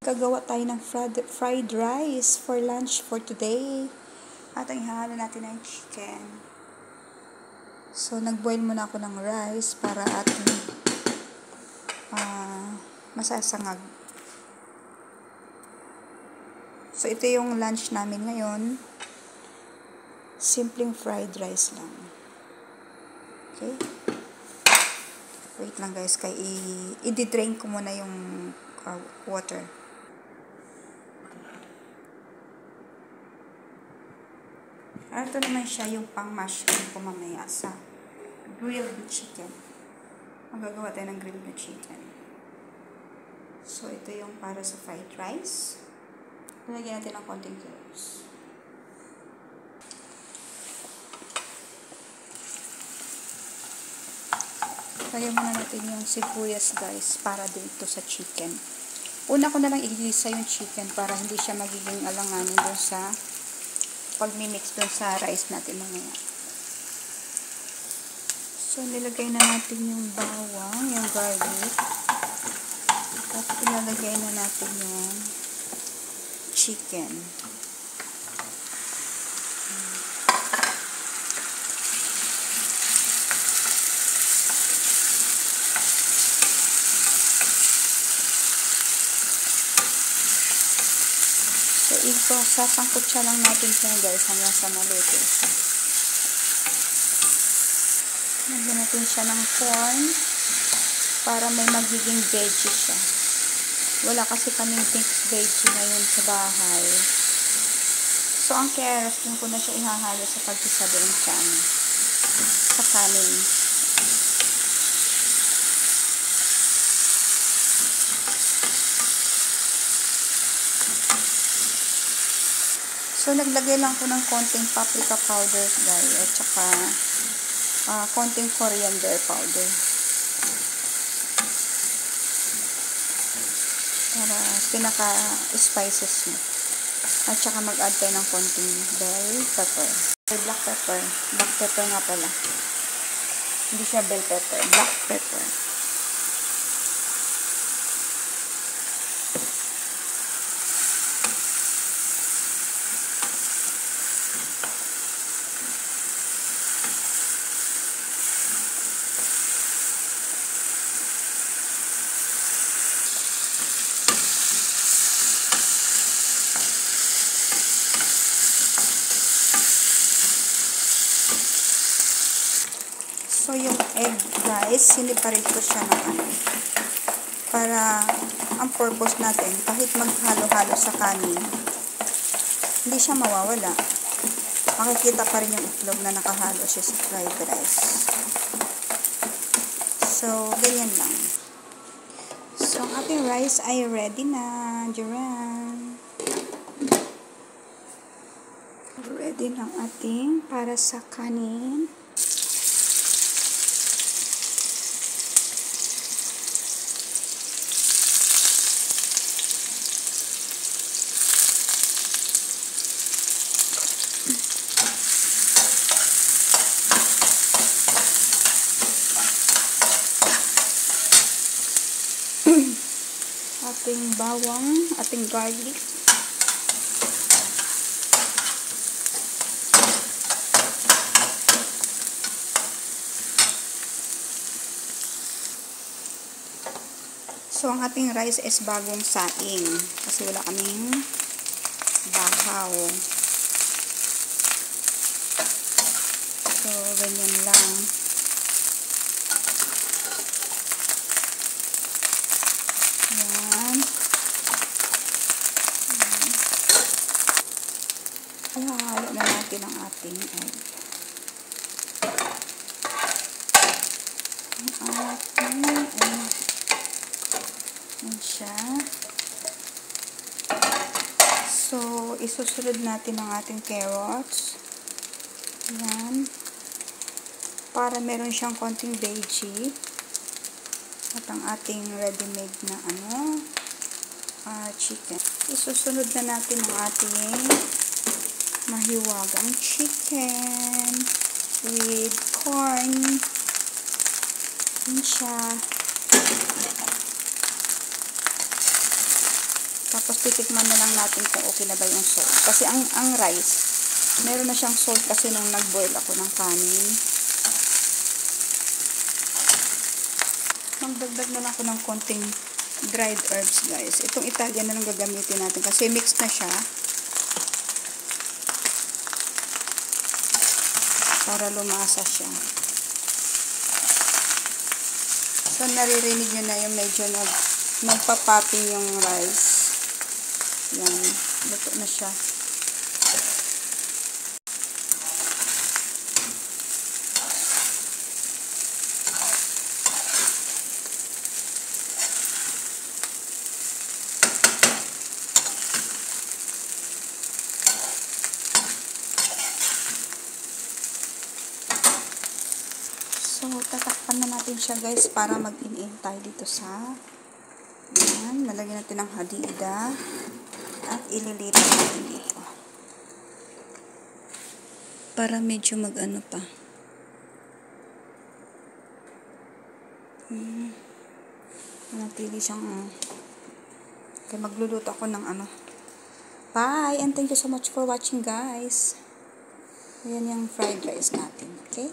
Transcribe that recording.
Magagawa tayo ng fried rice for lunch for today. At ang ihahalo natin ay chicken. So, nag-boil muna ako ng rice para ating masasangag. So, ito yung lunch namin ngayon. Simpleng fried rice lang. Okay? Wait lang guys, kaya i-drain ko muna yung water. Ito naman siya yung pang mushroom ko mamaya sa grilled chicken. Magagawa tayo ng grilled chicken. So, ito yung para sa fried rice. Lagyan natin ng konting cloves. Lagyan muna natin yung sibuyas guys para dito sa chicken. Una ko na lang igisa yung chicken para hindi siya magiging alanganin doon sa pag-mix doon sa rice natin mamaya. So, nilagay na natin yung bawang, yung garlic. At ilalagay na natin yung chicken. So, sasangkot siya lang natin siya guys hanggang sa maluto siya. Lagyan natin siya ng corn para may magiging veggie siya. Wala kasi kaming mixed veggie ngayon sa bahay. So, ang carrots din ko na siya ihahalo sa pagkisa doon sa kanin. So, naglagay lang ko ng konting paprika powder guys at saka konting coriander powder. Para pinaka-spices mo. At saka mag-add tayo ng konting bell pepper. Black pepper. Black pepper nga pala. Hindi siya bell pepper. Black pepper. So, yung egg guys, siniparate ko siya ng para ang purpose natin, kahit maghalo-halo sa kanin, hindi siya mawawala. Makikita pa rin yung itlog na nakahalo siya sa fried rice. So, ganyan lang. So, ang ating rice ay ready na. Diyan. Ready ng ating para sa kanin. Ating bawang, ating garlic. So, ang ating rice is bagong saing. Kasi wala kaming bahaw. So, ganyan lang. Ayan. Ihahalo na natin ang ating egg. Ang ating egg. Yan siya. So, isusunod natin ang ating carrots. Ayan. Para meron siyang konting veggie. At ang ating ready-made na chicken. Isusunod na natin ang ating mahiwagang chicken with corn. Yan siya. Tapos titikman na lang natin kung okay na ba yung salt. Kasi ang rice, meron na siyang salt kasi nung nag-boil ako ng kanin. Magdagdag na lang ako ng konting dried herbs, guys. Itong Italian na lang gagamitin natin kasi mixed na siya. Para lumasa siya. So, naririnig nyo na yung medyo nagpa-popping yung rice. Yan. Luto na siya. So, tatakpan na natin siya, guys, para mag-in-in tayo dito sa yan. Nalagyan natin ng hadida at ililipat natin dito. Para medyo mag-ano pa. Manatili siyang kaya magluluto ako ng ano. Bye! And thank you so much for watching, guys. Ayan yung fried rice natin. Okay?